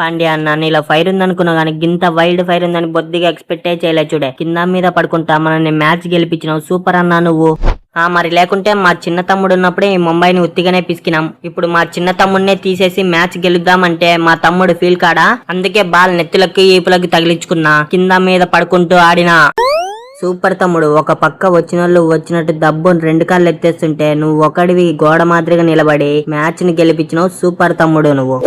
పాండ్యా అన్న నీలో ఫైర్ ఉందనుకున్నా గానీ గింత వైల్డ్ ఫైర్ ఉందని బొద్దిగా ఎక్స్పెక్టే చేయలే. చూడే కింద మీద పడుకుంటా మనల్ని మ్యాచ్ గెలిపించినావు, సూపర్ అన్నా నువ్వు. మరి లేకుంటే మా చిన్న తమ్ముడు ఉన్నప్పుడే ఈ ముంబైని ఉత్తిగానే పిసికినాం. ఇప్పుడు మా చిన్న తమ్ముడినే తీసేసి మ్యాచ్ గెలుద్దామంటే మా తమ్ముడు ఫీల్ కాడా. అందుకే బాల్ నెత్తులకి ఈపులకి తగిలించుకున్నా, కింద మీద పడుకుంటూ ఆడినా. సూపర్ తమ్ముడు. ఒక పక్క వచ్చినోళ్ళు వచ్చినట్టు దబ్బుని 2 కాళ్ళు ఎత్తేస్తుంటే నువ్వు ఒకడివి గోడ మాదిరిగా నిలబడి మ్యాచ్ ని గెలిపించినావు, సూపర్ తమ్ముడు నువ్వు.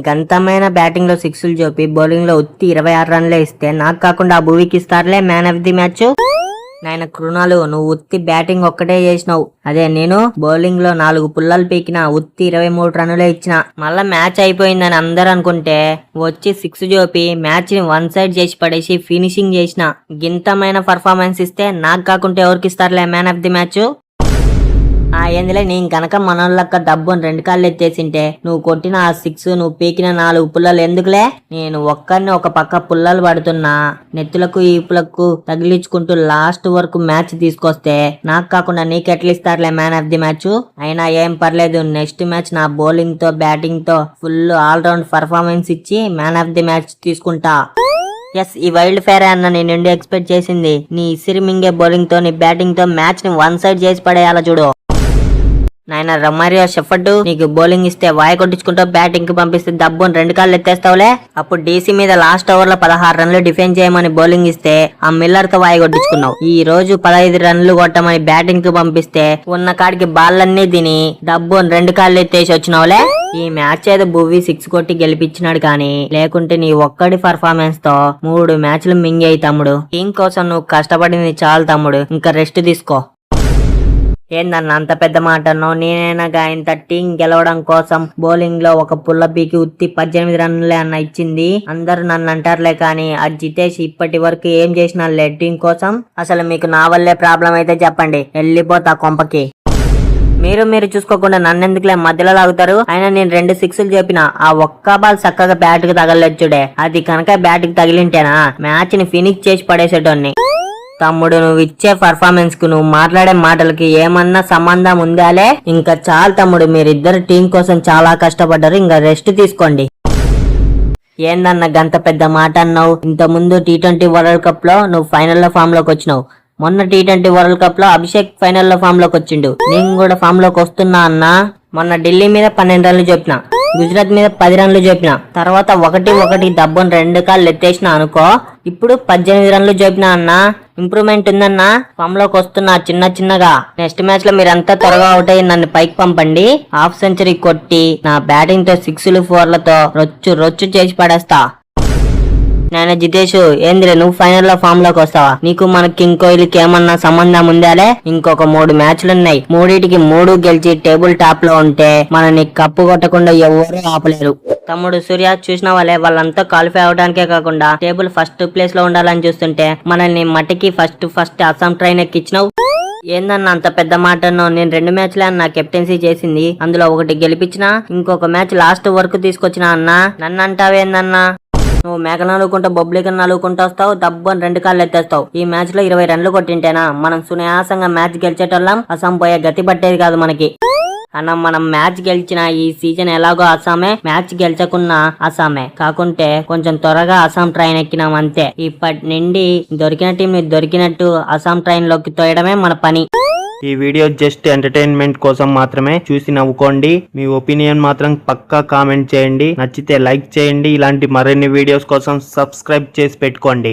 గంతమైన బ్యాటింగ్ లో 6లు చూపి బౌలింగ్ లో ఉత్తి 26 రన్లే ఇస్తే నాకు కాకుండా ఆ భూవికి ఇస్తారులే మ్యాన్ ఆఫ్ ది మ్యాచ్. నాయన కృణాలు, నువ్వు ఉత్తి బ్యాటింగ్ ఒక్కటే చేసినావు. అదే నేను బౌలింగ్ లో 4 పుల్లలు పీకిన ఉత్తి 23 రన్నులే ఇచ్చిన. మళ్ళా మ్యాచ్ అయిపోయిందని అందరు అనుకుంటే వచ్చి 6 చూపి మ్యాచ్ ని 1 సైడ్ చేసి పడేసి ఫినిషింగ్ చేసిన. గింతమైన పర్ఫార్మెన్స్ ఇస్తే నాకు కాకుంటే ఎవరికి ఇస్తారులే మ్యాన్ ఆఫ్ ది మ్యాచ్. ఏందిలే, నేను కనుక మనోళ్ళక్క డబ్బుని 2 కాళ్ళు ఎత్తేసింటే నువ్వు కొట్టిన ఆ 6 నువ్వు పీకిన 4 పుల్లలు ఎందుకులే. నేను ఒక్కరిని ఒక పక్క పుల్లలు పడుతున్నా, నెత్తులకు ఈపులకు తగిలించుకుంటూ లాస్ట్ వరకు మ్యాచ్ తీసుకొస్తే నాకు కాకుండా నీకెట్లా ఇస్తారులే మ్యాన్ ఆఫ్ ది మ్యాచ్. అయినా ఏం పర్లేదు, నెక్స్ట్ మ్యాచ్ నా బౌలింగ్ తో బ్యాటింగ్ తో ఫుల్ ఆల్ రౌండ్ పర్ఫార్మెన్స్ ఇచ్చి మ్యాన్ ఆఫ్ ది మ్యాచ్ తీసుకుంటా. ఎస్, ఈ వైల్డ్ ఫైర్ అన్న నేను ఎక్స్పెక్ట్ చేసింది. నీ ఇసిరి మింగే బౌలింగ్ తో నీ బ్యాటింగ్ తో మ్యాచ్ ని 1 సైడ్ చేసి పడేయాల చూడు. నాయన రొమారియో షెఫర్డ్, నీకు బౌలింగ్ ఇస్తే వాయి కొట్టించుకుంటావు, బ్యాటింగ్ కి పంపిస్తే దబ్బుని 2 కాళ్ళు ఎత్తేస్తావులే. అప్పుడు డీసీ మీద లాస్ట్ ఓవర్ లో 16 రన్లు డిఫెండ్ చేయమని బౌలింగ్ ఇస్తే ఆ మిల్లర్ తో వాయి కొట్టించుకున్నావు. ఈ రోజు 15 రన్లు కొట్టమని బ్యాటింగ్ కి పంపిస్తే ఉన్న కాడికి బాల్లన్నీ తిని డబ్బుని 2 కాళ్ళు ఎత్తేసి వచ్చినావులే. ఈ మ్యాచ్ ఏదో భూవి 6 కొట్టి గెలిపించినాడు కానీ లేకుంటే నీ ఒక్కడి పర్ఫార్మెన్స్ తో 3 మ్యాచ్లు మింగాయి తమ్ముడు. టీం కోసం నువ్వు కష్టపడింది చాలు తమ్ముడు, ఇంకా రెస్ట్ తీసుకో. ఏందన్న అంత పెద్ద మాట అన్నావు? నేనైనా ఇంత టీం గెలవడం కోసం బౌలింగ్ లో ఒక పుల్ల పీకి ఉత్తి 18 రన్నులే అన్న ఇచ్చింది. అందరు నన్ను అంటారులే కానీ ఆ జితేష్ ఇప్పటి వరకు ఏం చేసినాలే టీం కోసం. అసలు మీకు నా వల్లే ప్రాబ్లం అయితే చెప్పండి, వెళ్ళిపోతా కొంపకి. మీరు చూసుకోకుండా నన్నెందుకులే మధ్యలో లాగుతారు. అయినా నేను 2 6లు చెప్పిన ఆ ఒక్క బాల్ చక్కగా బ్యాట్ కి తగలలేదు చూడే. అది కనుక బ్యాట్ కి తగిలింటేనా మ్యాచ్ ని ఫినిష్ చేసి పడేసేటోన్ని. తమ్ముడు, నువ్వు ఇచ్చే పర్ఫార్మెన్స్ కు నువ్వు మాట్లాడే మాటలకి ఏమన్నా సంబంధం ఉందాలే. ఇంకా చాలు తమ్ముడు, మీరిద్దరు టీం కోసం చాలా కష్టపడ్డారు, ఇంకా రెస్ట్ తీసుకోండి. ఏందన్న గంత పెద్ద మాట అన్నావు? ఇంత ముందు T20 వరల్డ్ కప్ లో నువ్వు ఫైనల్ లో ఫామ్ లోకి వచ్చినావు. మొన్న T20 వరల్డ్ కప్ లో అభిషేక్ ఫైనల్ లో ఫామ్ లోకి వచ్చిండు. నేను కూడా ఫామ్ లోకి వస్తున్నా అన్న. మొన్న ఢిల్లీ మీద 12 రన్లు చెప్పిన, గుజరాత్ మీద 10 రన్లు చెప్పిన, తర్వాత 1-1 దబ్బుని 2 కాళ్ళు ఎత్తేసిన అనుకో. ఇప్పుడు 18 రన్లు చెప్పిన అన్న. ఇంప్రూవ్మెంట్ ఉందన్నా, ఫామ్ లోకి వస్తున్నా చిన్నగా. నెక్స్ట్ మ్యాచ్ లో మీరంతా త్వరగా అవుట్ అయ్యి నన్ను పైకి పంపండి. హాఫ్ సెంచరీ కొట్టి నా బ్యాటింగ్ తో 6లు 4లతో రొచ్చు చేసి పడేస్తా. నాయన జితేష్, ఏందిరే నువ్వు ఫైనల్ లో ఫామ్ లోకి వస్తావా? నీకు మన కింగ్ కోహ్లీకి ఏమన్నా సంబంధం ఉందాలే? ఇంకొక 3 మ్యాచ్లున్నాయి, 3టికి 3 గెలిచి టేబుల్ టాప్ లో ఉంటే మనని కప్పు కొట్టకుండా ఎవరు ఆపలేరు. తమ్ముడు సూర్య, చూసిన వాళ్ళంతా క్వాలిఫై అవడానికే కాకుండా టేబుల్ ఫస్ట్ ప్లేస్ లో ఉండాలని చూస్తుంటే మనల్ని మట్టికి ఫస్ట్ అస్సాం ట్రైన్ ఎక్కించినావు. ఏందన్న అంత పెద్ద మాట అన్నావు? నేను 2 మ్యాచ్లే అన్న కెప్టెన్సీ చేసింది, అందులో 1 గెలిపించిన, ఇంకొక మ్యాచ్ లాస్ట్ వరకు తీసుకొచ్చిన అన్న. నన్ను అంటావేందన్నా? నువ్వు మేక నలుగుకుంటా బొబ్లికన్ నలుగుకుంటా వస్తావు, దబ్బని 2 కాళ్ళు ఎత్తేస్తావు. ఈ మ్యాచ్ లో 20 రన్లు కొట్టింటేనా మనం సునాయాసంగా మ్యాచ్ గెలిచేటోళ్ళం. అస్సాం పోయే గతి పట్టేది కాదు మనకి అన్న. మనం మ్యాచ్ గెలిచిన ఈ సీజన్ ఎలాగో అస్సామే, మ్యాచ్ గెలిచకున్నా అస్సామే. కాకుంటే కొంచెం త్వరగా అస్సాం ట్రైన్ ఎక్కినాం అంతే. ఇప్పటి నుండి దొరికిన టీం ని దొరికినట్టు అస్సాం ట్రైన్ లోకి తోయడమే మన పని. ఈ వీడియో జస్ట్ ఎంటర్టైన్మెంట్ కోసం మాత్రమే, చూసి నవ్వుకోండి. మీ ఒపీనియన్ మాత్రం పక్కా కామెంట్ చేయండి. నచ్చితే లైక్ చేయండి. ఇలాంటి మరిన్ని వీడియోస్ కోసం సబ్స్క్రైబ్ చేసి పెట్టుకోండి.